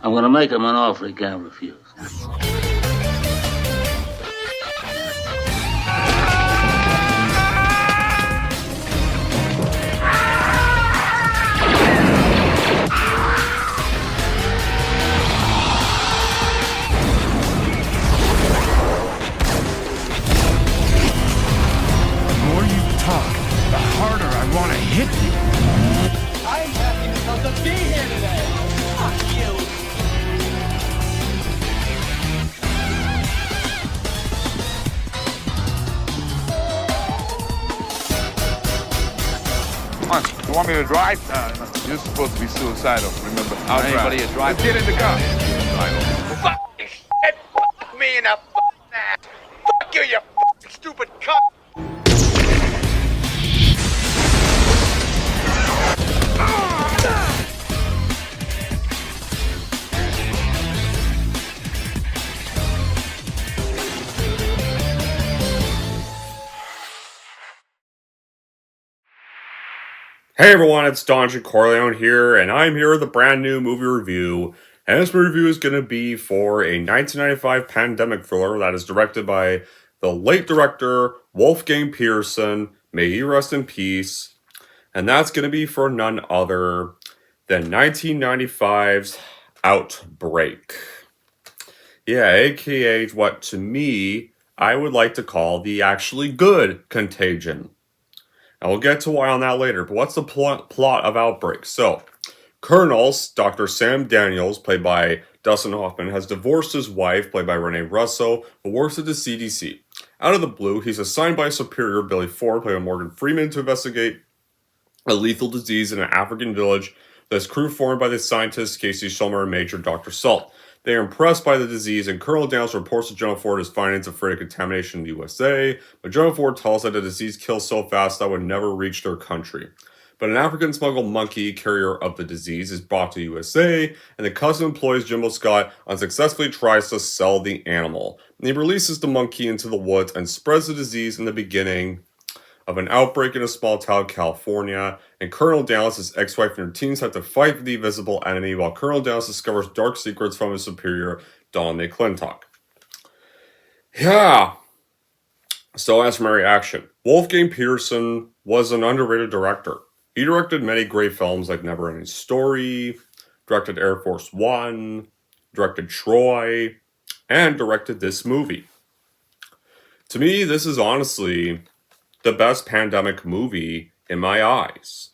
I'm gonna make him an offer he can't refuse. The more you talk, the harder I want to hit you. I'm happy because of being here today. Fuck you. Come on, you want me to drive? No, you're supposed to be suicidal, remember? I'll Anybody drive. a drive? Get in the car. Fucking shit. Fuck me in the fucking ass. Fuck you, you fucking stupid cunt. Hey everyone, it's Contagion Corleone here, and I'm here with a brand new movie review. And this movie review is going to be for a 1995 pandemic thriller that is directed by the late director Wolfgang Petersen. May he rest in peace. And that's going to be for none other than 1995's Outbreak. Yeah, aka what to me I would like to call the actually good Contagion. And we'll get to why on that later, but what's the plot of Outbreak? So, Colonel Dr. Sam Daniels, played by Dustin Hoffman, has divorced his wife, played by Renee Russo, who works at the CDC. Out of the blue, he's assigned by superior Billy Ford, played by Morgan Freeman, to investigate a lethal disease in an African village that is crew formed by the scientists Casey Schulmer and Major Dr. Salt. They are impressed by the disease, and Colonel Daniels reports to General Ford his findings of freight contamination in the USA, but General Ford tells that the disease kills so fast that it would never reach their country. But an African smuggled monkey carrier of the disease is brought to USA, and the customs employees Jimbo Scott unsuccessfully tries to sell the animal. And he releases the monkey into the woods and spreads the disease in the beginning of an outbreak in a small town, California, and Colonel Daniels, his ex-wife, and her teens have to fight the invisible enemy while Colonel Daniels discovers dark secrets from his superior, Donald McClintock. Yeah. So as for my reaction, Wolfgang Petersen was an underrated director. He directed many great films like Never Ending Story, directed Air Force One, directed Troy, and directed this movie. To me, this is honestly the best pandemic movie in my eyes.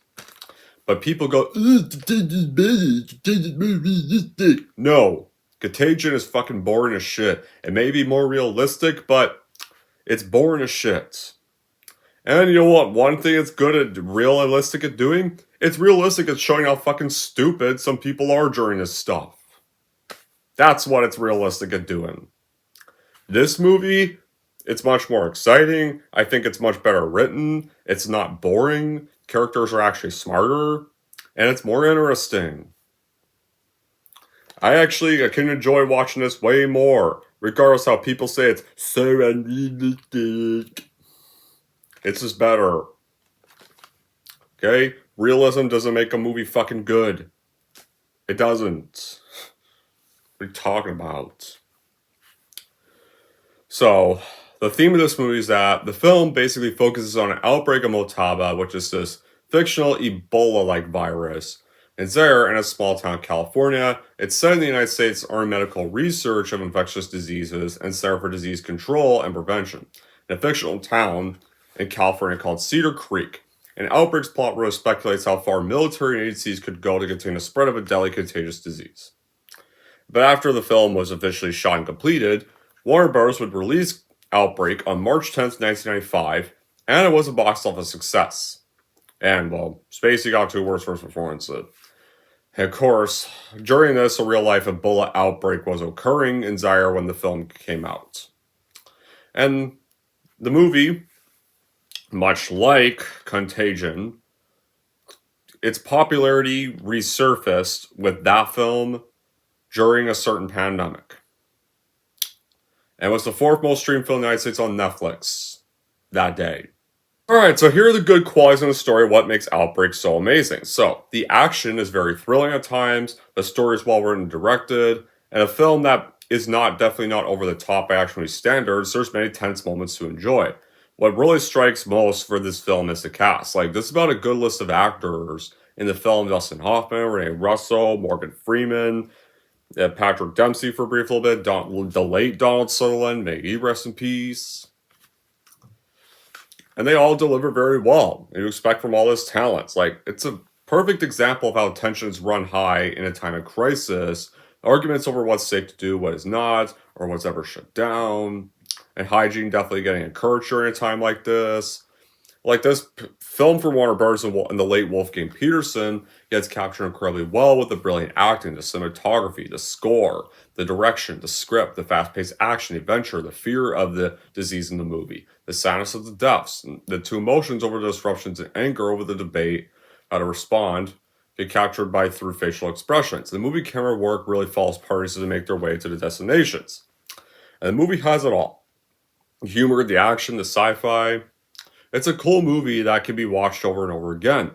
But people go, Contagion's better. Contagion's more realistic. No. Contagion is fucking boring as shit. It may be more realistic, but it's boring as shit. And you know what? One thing it's good at, realistic at doing? It's realistic at showing how fucking stupid some people are during this stuff. That's what it's realistic at doing. This movie, it's much more exciting. I think it's much better written. It's not boring. Characters are actually smarter. And it's more interesting. I can enjoy watching this way more. Regardless how people say it's so unrealistic. It's just better. Okay? Realism doesn't make a movie fucking good. It doesn't. What are you talking about? So, the theme of this movie is that the film basically focuses on an outbreak of Motaba, which is this fictional Ebola-like virus. It's there in a small town, California. It's set in the United States Army Medical Research of Infectious Diseases and Center for Disease Control and Prevention, in a fictional town in California called Cedar Creek. An outbreak's plot really speculates how far military agencies could go to contain the spread of a deadly contagious disease. But after the film was officially shot and completed, Warner Bros. Would release Outbreak on March 10th, 1995, and it was a box office success. And, well, Spacey got 2 awards for his performance. And of course, during this, a real-life Ebola outbreak was occurring in Zaire when the film came out. And the movie, much like Contagion, its popularity resurfaced with that film during a certain pandemic. And it was the 4th most streamed film in the United States on Netflix that day. Alright, so here are the good qualities in the story, what makes Outbreak so amazing. So, the action is very thrilling at times, the story is well written and directed, and a film that is definitely not over the top by action movie standards. There's many tense moments to enjoy. What really strikes most for this film is the cast. Like, this is about a good list of actors in the film: Dustin Hoffman, Renee Russo, Morgan Freeman, Patrick Dempsey for a brief little bit, the late Donald Sutherland, may he rest in peace. And they all deliver very well. You expect from all this talent. Like, it's a perfect example of how tensions run high in a time of crisis. Arguments over what's safe to do, what is not, or what's ever shut down. And hygiene definitely getting encouraged during a time like this. Like, this film from Warner Bros. And the late Wolfgang Peterson gets captured incredibly well with the brilliant acting, the cinematography, the score, the direction, the script, the fast-paced action, the adventure, the fear of the disease in the movie, the sadness of the deaths, the two emotions over the disruptions and anger over the debate, how to respond, get captured through facial expressions. The movie camera work really follows parties as they make their way to the destinations. And the movie has it all. The humor, the action, the sci-fi. It's a cool movie that can be watched over and over again.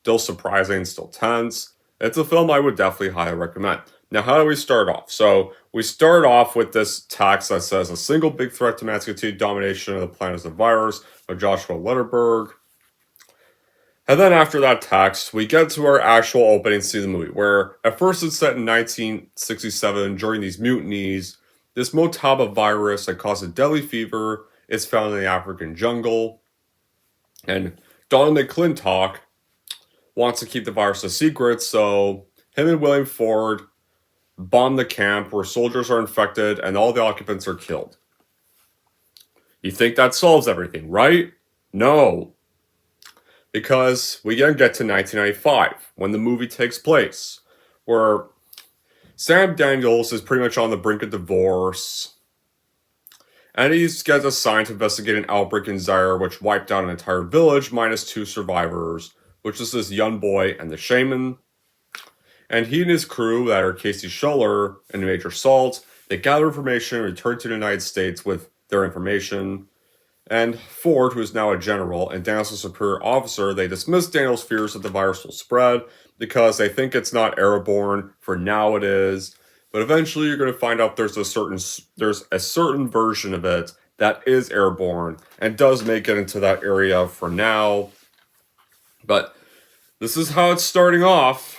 Still surprising, still tense. It's a film I would definitely highly recommend. Now, how do we start off? So, we start off with this text that says, "A single big threat to man's continued domination of the planet is the virus," by Joshua Lederberg. And then after that text, we get to our actual opening scene of the movie, where at first it's set in 1967 during these mutinies. This Motaba virus that causes deadly fever is found in the African jungle. And Donald McClintock wants to keep the virus a secret, so him and William Ford bomb the camp where soldiers are infected and all the occupants are killed. You think that solves everything, right? No. Because we then get to 1995, when the movie takes place, where Sam Daniels is pretty much on the brink of divorce, and he gets assigned to investigate an outbreak in Zaire which wiped out an entire village minus 2 survivors, which is this young boy and the shaman. And he and his crew, that are Casey Schuller and Major Salt, they gather information and return to the United States with their information. And Ford, who is now a general, and Daniels' superior officer, they dismiss Daniels' fears that the virus will spread because they think it's not airborne. For now it is. But eventually you're going to find out there's a certain version of it that is airborne and does make it into that area for now. But this is how it's starting off.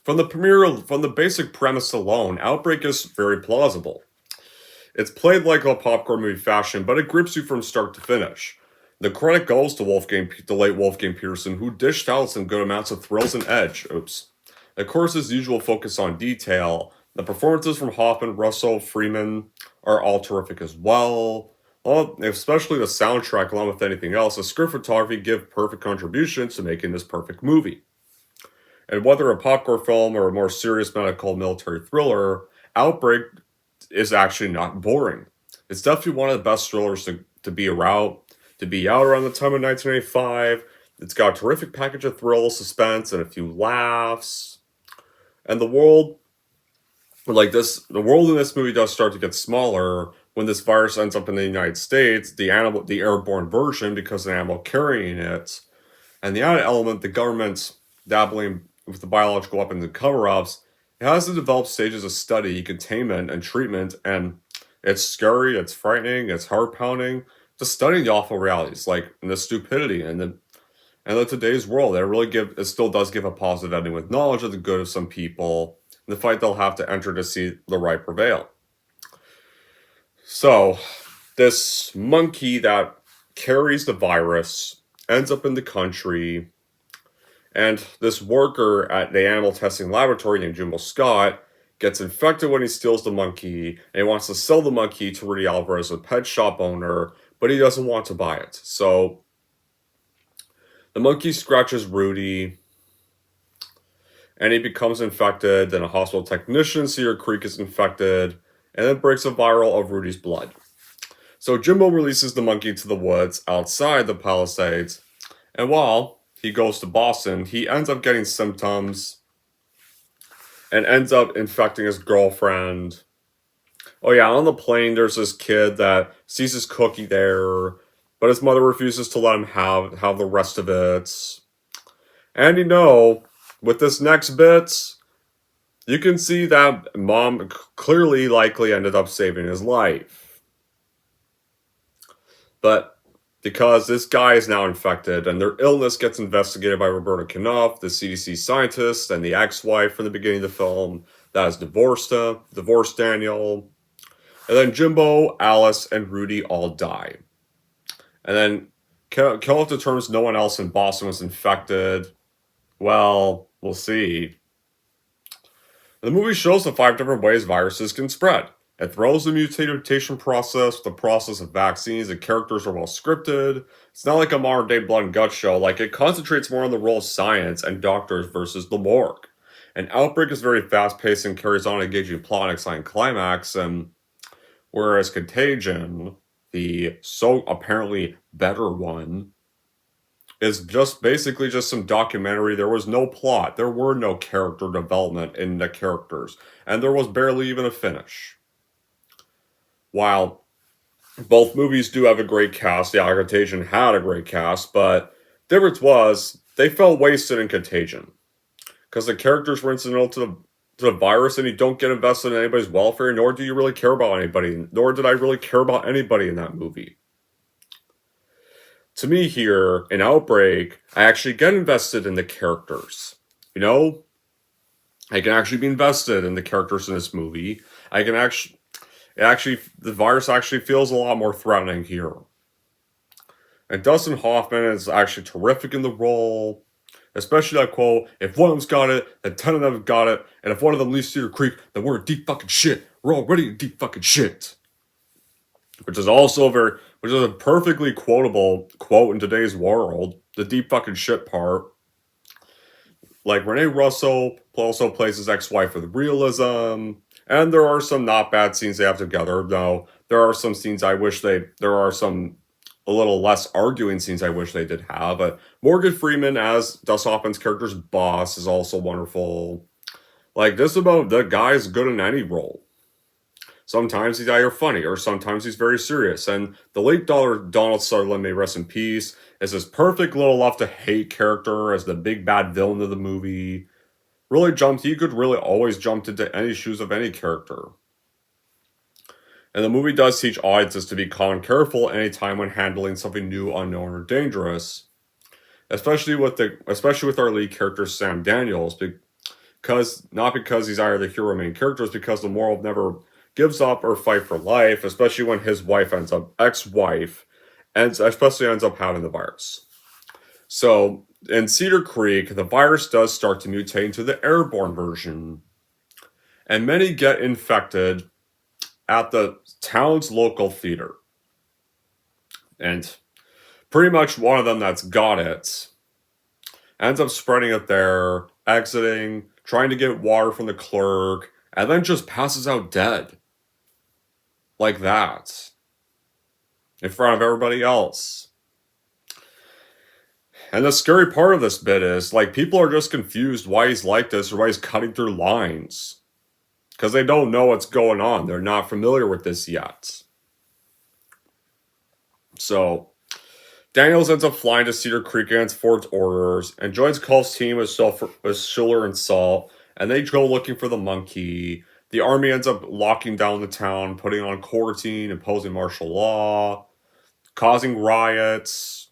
From the basic premise alone, Outbreak is very plausible. It's played like a popcorn movie fashion, but it grips you from start to finish. The credit goes to the late Wolfgang Peterson, who dished out some good amounts of thrills and edge. Of course, his usual focus on detail. The performances from Hoffman, Russo, Freeman are all terrific as well. Especially the soundtrack, along with anything else. The script photography give perfect contributions to making this perfect movie. And whether a popcorn film or a more serious medical military thriller, Outbreak is actually not boring. It's definitely one of the best thrillers to be out around the time of 1985. It's got a terrific package of thrill, suspense, and a few laughs. And the world in this movie does start to get smaller when this virus ends up in the United States, the airborne version, because of the animal carrying it. And the added element, the government dabbling with the biological weapons and cover-ups, it has to develop stages of study, containment, and treatment, and it's scary, it's frightening, it's heart-pounding, just studying the awful realities, like the stupidity and the today's world. It still does give a positive ending with knowledge of the good of some people, and the fight they'll have to enter to see the right prevail. So, this monkey that carries the virus ends up in the country, and this worker at the animal testing laboratory named Jimbo Scott gets infected when he steals the monkey, and he wants to sell the monkey to Rudy Alvarez, a pet shop owner, but he doesn't want to buy it. So the monkey scratches Rudy, and he becomes infected. Then a hospital technician, Cedar Creek, is infected, and then breaks a vial of Rudy's blood. So Jimbo releases the monkey to the woods outside the Palisades, and while he goes to Boston, he ends up getting symptoms and ends up infecting his girlfriend. Oh yeah, on the plane, there's this kid that sees his cookie there, but his mother refuses to let him have the rest of it. And with this next bit, you can see that mom clearly likely ended up saving his life. But because this guy is now infected and their illness gets investigated by Roberta Knopf, the CDC scientist, and the ex-wife from the beginning of the film that has divorced Daniel. And then Jimbo, Alice, and Rudy all die. And then Kellogg determines no one else in Boston was infected. Well, we'll see. The movie shows the 5 different ways viruses can spread. It throws the mutation process, the process of vaccines, the characters are well scripted. It's not like a modern day blood and gut show, like it concentrates more on the role of science and doctors versus the morgue. And Outbreak is very fast paced and carries on engaging plot and exciting climax, and whereas Contagion, the so apparently better one, is just basically just some documentary. There was no plot, there were no character development in the characters, and there was barely even a finish. While both movies do have a great cast, the Contagion had a great cast, but the difference was they felt wasted in Contagion. Because the characters were incidental to the virus, and you don't get invested in anybody's welfare, nor do you really care about anybody, nor did I really care about anybody in that movie. To me here, in Outbreak, I actually get invested in the characters. I can actually be invested in the characters in this movie. The virus actually feels a lot more threatening here. And Dustin Hoffman is actually terrific in the role. Especially that quote, if one of them's got it, then 10 of them have got it, and if one of them leaves Cedar Creek, then we're in deep fucking shit. We're already in deep fucking shit. Which is a perfectly quotable quote in today's world. The deep fucking shit part. Like, Renee Russo also plays his ex-wife with realism, and there are some not bad scenes they have together, though there are some scenes there are some a little less arguing scenes I wish they did have. But Morgan Freeman as Dustin Hoffman's character's boss is also wonderful. Like, this about the guy's good in any role. Sometimes he's either funny, or sometimes he's very serious. And the late Donald Sutherland, may rest in peace, is this perfect little love-to-hate character as the big bad villain of the movie. He could really always jump into any shoes of any character. And the movie does teach audiences to be calm and careful anytime when handling something new, unknown, or dangerous. Especially with our lead character, Sam Daniels, not because he's either the hero or main character, it's because the moral never gives up or fight for life, especially when his ex-wife ends up having the virus. So, in Cedar Creek, the virus does start to mutate into the airborne version. And many get infected at the town's local theater. And pretty much one of them that's got it ends up spreading it there, exiting, trying to get water from the clerk, and then just passes out dead. Like that. In front of everybody else. And the scary part of this bit is, people are just confused why he's like this or why he's cutting through lines. Because they don't know what's going on. They're not familiar with this yet. So, Daniels ends up flying to Cedar Creek against Ford's orders and joins Culp's team with Schiller and Salt, and they go looking for the monkey. The army ends up locking down the town, putting on quarantine, imposing martial law, causing riots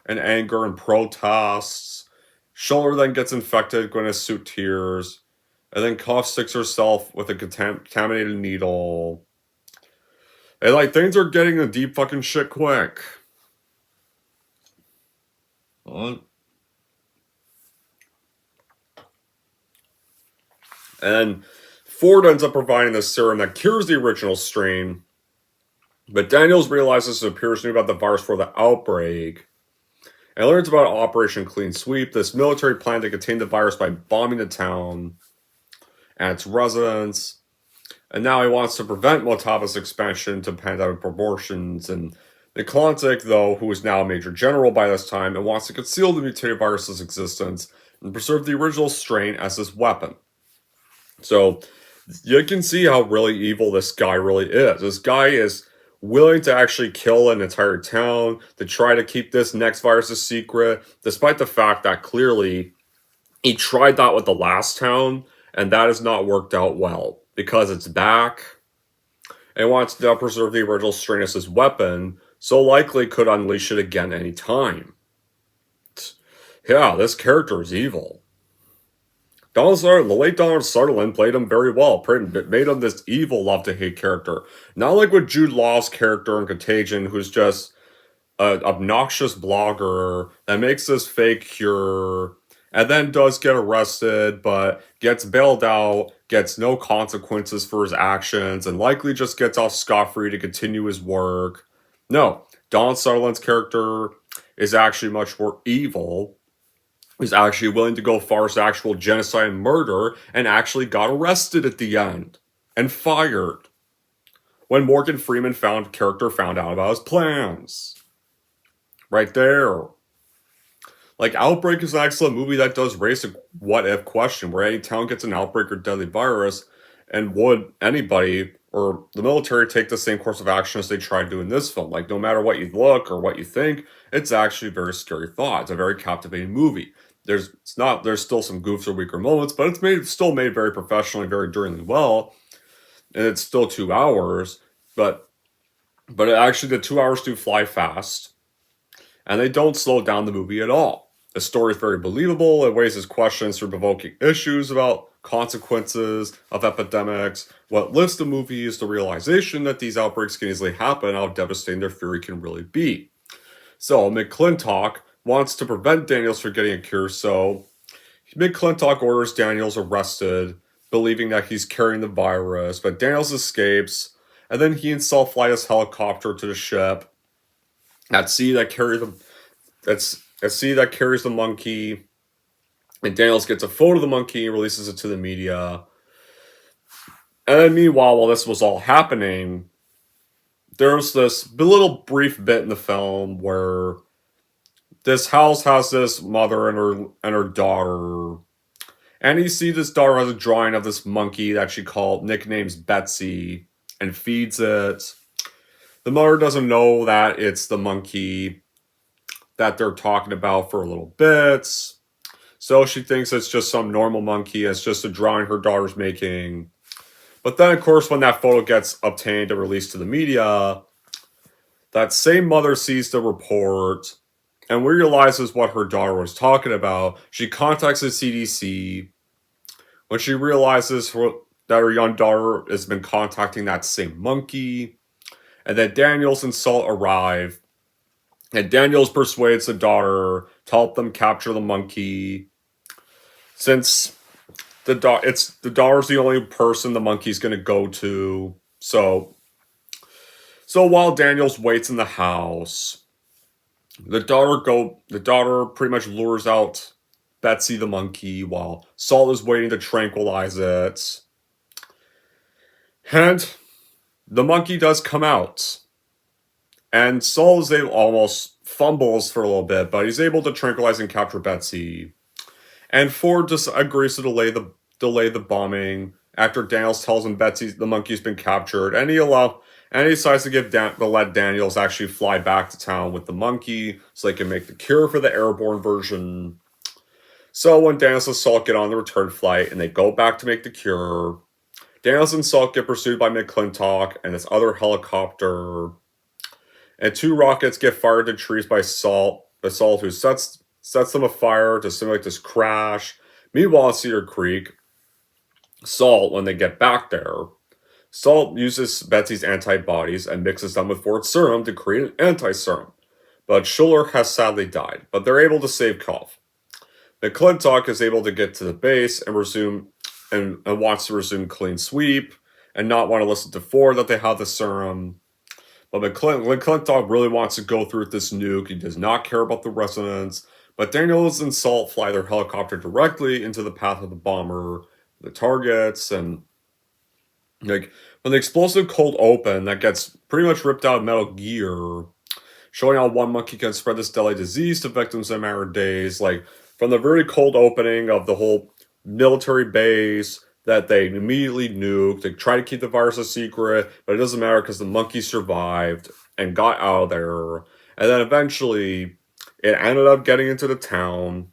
and anger and protests. Schiller then gets infected, Gwyneth's suit tears, and then Cuff sticks herself with a contaminated needle. And things are getting a deep fucking shit quick. And then Ford ends up providing the serum that cures the original strain, but Daniels realizes it appears to know about the virus for the outbreak, and learns about Operation Clean Sweep, this military plan to contain the virus by bombing the town and its residents. And now he wants to prevent Motaba's expansion to pandemic proportions. And Niklontic, though, who is now a major general by this time, and wants to conceal the mutated virus's existence and preserve the original strain as his weapon. So you can see how really evil this guy really is. This guy is willing to actually kill an entire town to try to keep this next virus a secret, despite the fact that clearly he tried that with the last town, and that has not worked out well because it's back and wants to preserve the original strain as his weapon, so likely could unleash it again any time. Yeah, this character is evil. The late Donald Sutherland played him very well, made him this evil love-to-hate character. Not like with Jude Law's character in Contagion, who's just an obnoxious blogger that makes this fake cure, and then does get arrested, but gets bailed out, gets no consequences for his actions, and likely just gets off scot-free to continue his work. No, Donald Sutherland's character is actually much more evil. He's actually willing to go far as actual genocide and murder, and actually got arrested at the end and fired when Morgan Freeman found out about his plans. Right there. Like, Outbreak is an excellent movie that does raise a what-if question, where any town gets an outbreak or deadly virus, and would anybody or the military take the same course of action as they tried to do in this film? Like, no matter what you look or what you think, it's actually a very scary thought. It's a very captivating movie. There's still some goofs or weaker moments, but it's still made very professionally, very enduringly well, and it's still 2 hours, but actually the 2 hours do fly fast, and they don't slow down the movie at all. The story is very believable. It raises questions through provoking issues about consequences of epidemics. What lifts the movie is the realization that these outbreaks can easily happen and how devastating their fury can really be. So McClintock wants to prevent Daniels from getting a cure, so McClintock orders Daniels arrested, believing that he's carrying the virus, but Daniels escapes, and then he and Saul fly his helicopter to the ship at sea that carries the monkey, and Daniels gets a photo of the monkey and releases it to the media. And then meanwhile, while this was all happening, there's this little brief bit in the film where this house has this mother and her daughter, and you see this daughter has a drawing of this monkey that she nicknames Betsy, and feeds it. The mother doesn't know that it's the monkey that they're talking about for a little bit, so she thinks it's just some normal monkey. It's just a drawing her daughter's making. But then, of course, when that photo gets obtained and released to the media, that same mother sees the report and realizes what her daughter was talking about. She contacts the CDC when she realizes that her young daughter has been contacting that same monkey. And then Daniels and Salt arrive, and Daniels persuades the daughter to help them capture the monkey, since the daughter's the only person the monkey's going to go to. So while Daniels waits in the house, the daughter pretty much lures out Betsy the monkey while Salt is waiting to tranquilize it. And the monkey does come out. And Salt almost fumbles for a little bit, but he's able to tranquilize and capture Betsy. And Ford just agrees to delay the bombing after Daniels tells him the monkey's been captured, and he decides to let Daniels actually fly back to town with the monkey so they can make the cure for the airborne version. So when Daniels and Salt get on the return flight and they go back to make the cure, Daniels and Salt get pursued by McClintock and this other helicopter, and 2 rockets get fired to trees by Salt, who sets them afire to simulate this crash. Meanwhile, in Cedar Creek, Salt, when they get back there, Salt uses Betsy's antibodies and mixes them with Ford's serum to create an anti-serum. But Schuller has sadly died, but they're able to save Koff. McClintock is able to get to the base and wants to resume clean sweep and not want to listen to Ford that they have the serum. But McClintock really wants to go through with this nuke. He does not care about the residents. But Daniels and Salt fly their helicopter directly into the path of the bomber, the targets, and like when the explosive cold open, that gets pretty much ripped out of Metal Gear, showing how one monkey can spread this deadly disease to victims in a matter of days. Like from the very cold opening of the whole military base that they immediately nuked. They tried to keep the virus a secret, but it doesn't matter because the monkey survived and got out of there. And then eventually, it ended up getting into the town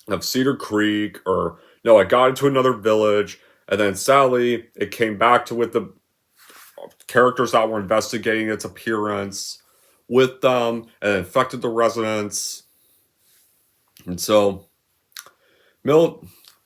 of Cedar Creek, or no, it got into another village, and then sadly, it came back to with the characters that were investigating its appearance with them, and infected the residents. And so,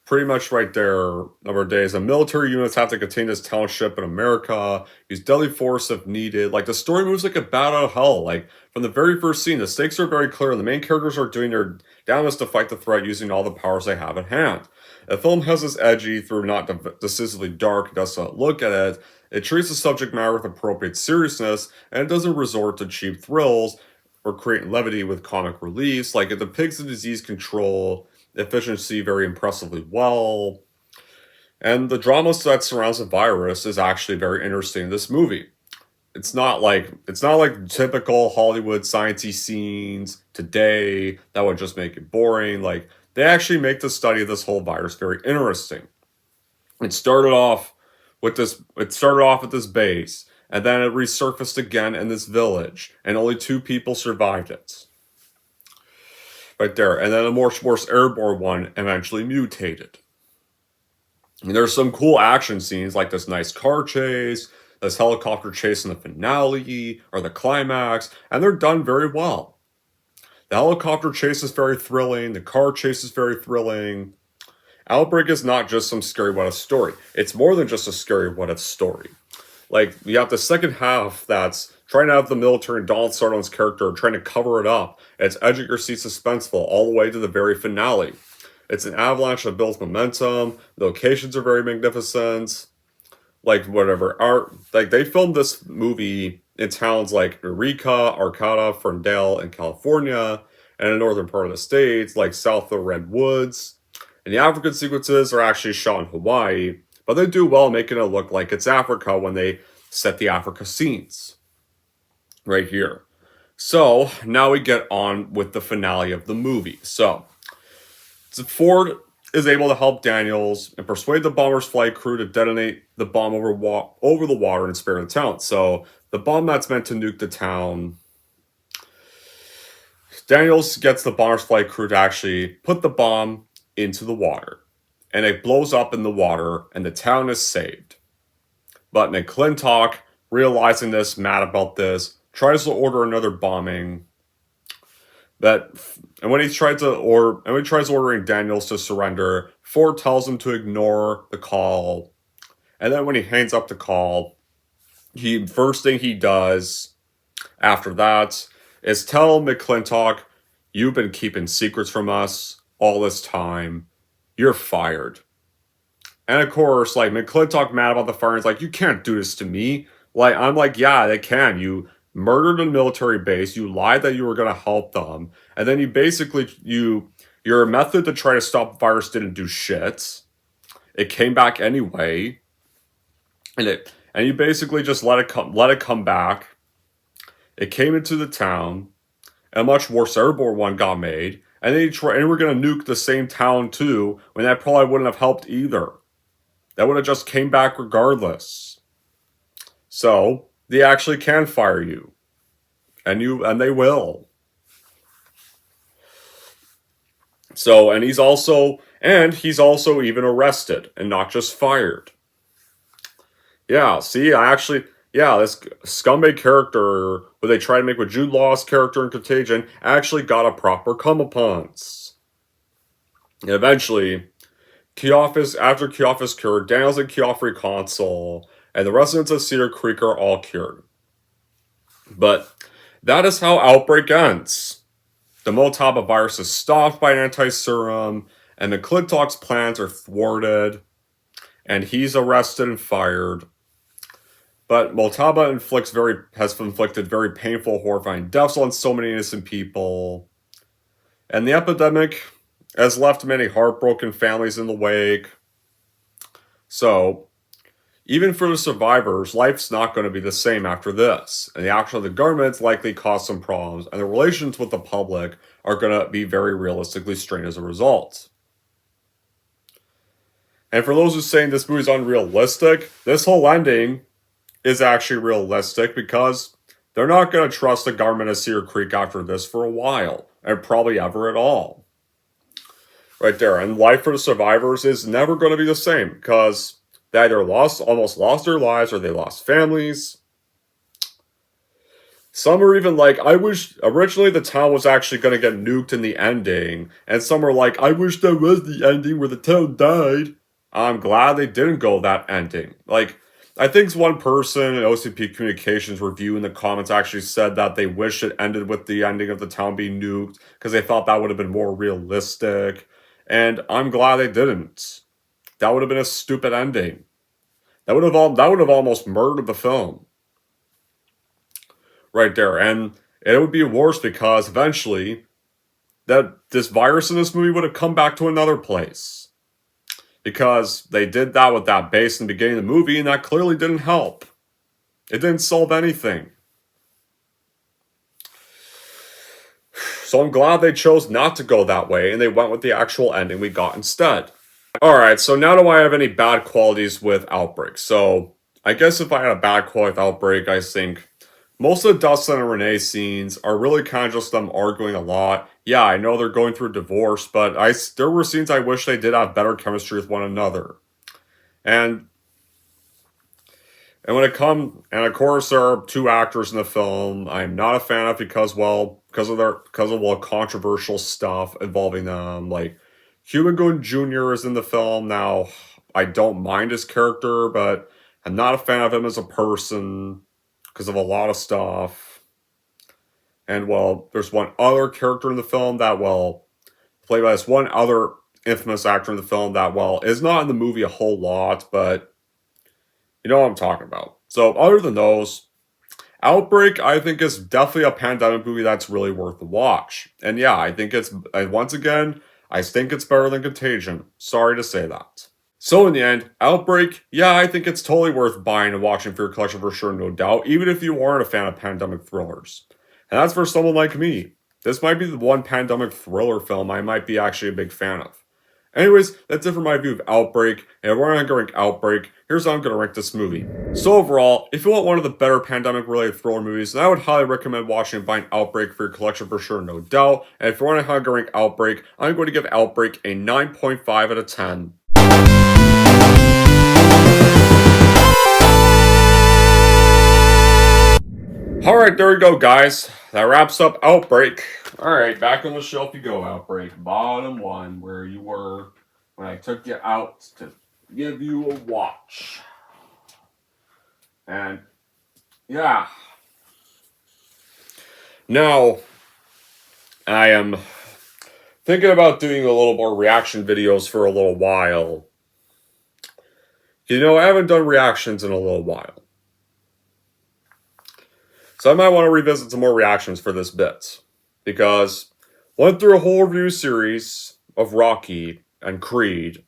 pretty much right there, number of days, and military units have to contain this township in America, use deadly force if needed. Like, the story moves like a bat out of hell. Like, from the very first scene, the stakes are very clear, and the main characters are doing their damnedest to fight the threat using all the powers they have at hand. The film has this edgy, through not decisively dark, it does not look at it. It treats the subject matter with appropriate seriousness, and it doesn't resort to cheap thrills or create levity with comic reliefs. Like, it depicts the disease control efficiency very impressively well. And the drama that surrounds the virus is actually very interesting in this movie. It's not like typical Hollywood sciencey scenes today that would just make it boring. Like, they actually make the study of this whole virus very interesting. It started off at this base, and then it resurfaced again in this village, and only 2 people survived it. Right there. And then a more airborne one eventually mutated. And there's some cool action scenes, like this nice car chase, this helicopter chase in the finale, or the climax, and they're done very well. The helicopter chase is very thrilling, the car chase is very thrilling. Outbreak is not just some scary what if story. It's more than just a scary what if story. Like, you have the second half that's trying to have the military and Donald Sutherland's character trying to cover it up. It's edge of your seat suspenseful all the way to the very finale. It's an avalanche that builds momentum. The locations are very magnificent. Like, whatever. They filmed this movie in towns like Eureka, Arcata, Ferndale in California, and in the northern part of the states, like south of the Red Woods. And the African sequences are actually shot in Hawaii, but they do well making it look like it's Africa when they set the Africa scenes. Right here. So, now we get on with the finale of the movie. So Ford is able to help Daniels and persuade the bomber's flight crew to detonate the bomb over the water and spare the town. So, the bomb that's meant to nuke the town, Daniels gets the bomber's flight crew to actually put the bomb into the water. And it blows up in the water, and the town is saved. But McClintock, realizing this, mad about this, tries to order another bombing. When he tries ordering Daniels to surrender, Ford tells him to ignore the call. And then when he hangs up the call, first thing he does after that is tell McClintock, "You've been keeping secrets from us all this time. You're fired." And of course, like, McClintock mad about the fire, is like, "You can't do this to me." Like, I'm like, "Yeah, they can. You murdered a military base. You lied that you were going to help them. And then your method to try to stop the virus didn't do shit. It came back anyway. And you basically just let it come back. It came into the town. A much worse airborne one got made. And then we're going to nuke the same town too, when that probably wouldn't have helped either. That would have just came back regardless. So, they actually can fire you. And they will. So, and he's also even arrested and not just fired. Yeah, see, this scumbag character who they try to make with Jude Law's character in Contagion actually got a proper comeuppance. And eventually, after Kioff is cured, Daniels and Kioff reconcile, and the residents of Cedar Creek are all cured. But that is how Outbreak ends. The Motaba virus is stopped by an anti-serum, and McClintock's plans are thwarted, and he's arrested and fired. But Motaba has inflicted very painful, horrifying deaths on so many innocent people. And the epidemic has left many heartbroken families in the wake. So, even for the survivors, life's not going to be the same after this. And the action of the government's likely caused some problems, and the relations with the public are going to be very realistically strained as a result. And for those who are saying this movie's unrealistic, this whole ending is actually realistic because they're not going to trust the government of Cedar Creek after this for a while, and probably ever at all. Right there. And life for the survivors is never going to be the same because they either almost lost their lives or they lost families. Some are even like, I wish originally the town was actually going to get nuked in the ending. And some are like, I wish there was the ending where the town died. I'm glad they didn't go that ending. Like, I think one person in OCP Communications review in the comments actually said that they wish it ended with the ending of the town being nuked because they thought that would have been more realistic. And I'm glad they didn't. That would have been a stupid ending. That would have almost murdered the film. Right there. And it would be worse because eventually that this virus in this movie would have come back to another place. Because they did that with that base in the beginning of the movie, and that clearly didn't help. It didn't solve anything. So I'm glad they chose not to go that way, and they went with the actual ending we got instead. Alright, so now do I have any bad qualities with Outbreak? So, I guess if I had a bad quality with Outbreak, I think most of the Dustin and Renee scenes are really kind of just them arguing a lot. Yeah, I know they're going through a divorce, but there were scenes I wish they did have better chemistry with one another. And when it comes, and of course there are two actors in the film I'm not a fan of because of controversial stuff involving them. Like Cuba Gooding Jr. is in the film now. I don't mind his character, but I'm not a fan of him as a person because of a lot of stuff. And well, there's one other character in the film that played by this one other infamous actor in the film that is not in the movie a whole lot, but you know what I'm talking about. So other than those, Outbreak, I think, is definitely a pandemic movie that's really worth the watch. And yeah, I think once again, I think it's better than Contagion. Sorry to say that. So in the end, Outbreak, yeah, I think it's totally worth buying and watching for your collection for sure, no doubt, even if you aren't a fan of pandemic thrillers. And that's for someone like me. This might be the one pandemic thriller film I might be actually a big fan of. Anyways, that's it for my view of Outbreak, and if we're not going to rank Outbreak, here's how I'm going to rank this movie. So overall, if you want one of the better pandemic-related thriller movies, then I would highly recommend watching and buying Outbreak for your collection for sure, no doubt. And if you want to how to rank Outbreak, I'm going to give Outbreak a 9.5 out of 10. Alright, there we go, guys. That wraps up Outbreak. Alright, back on the shelf you go, Outbreak. Bottom one, where you were when I took you out to give you a watch. And, yeah. Now, I am thinking about doing a little more reaction videos for a little while. You know, I haven't done reactions in a little while. So I might want to revisit some more reactions for this bit. Because went through a whole review series of Rocky and Creed.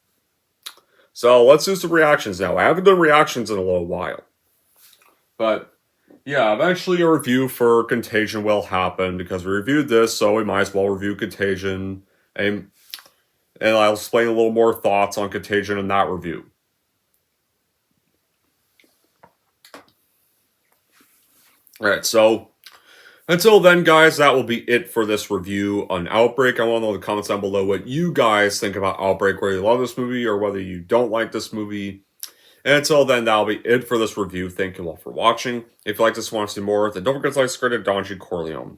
So let's do some reactions now. I haven't done reactions in a little while. But yeah, eventually a review for Contagion will happen because we reviewed this, so we might as well review Contagion. And I'll explain a little more thoughts on Contagion in that review. Alright, so until then, guys, that will be it for this review on Outbreak. I want to know in the comments down below what you guys think about Outbreak, whether you love this movie or whether you don't like this movie. And until then, that'll be it for this review. Thank you all for watching. If you like this and want to see more, then don't forget to like, subscribe to Donji Corleone.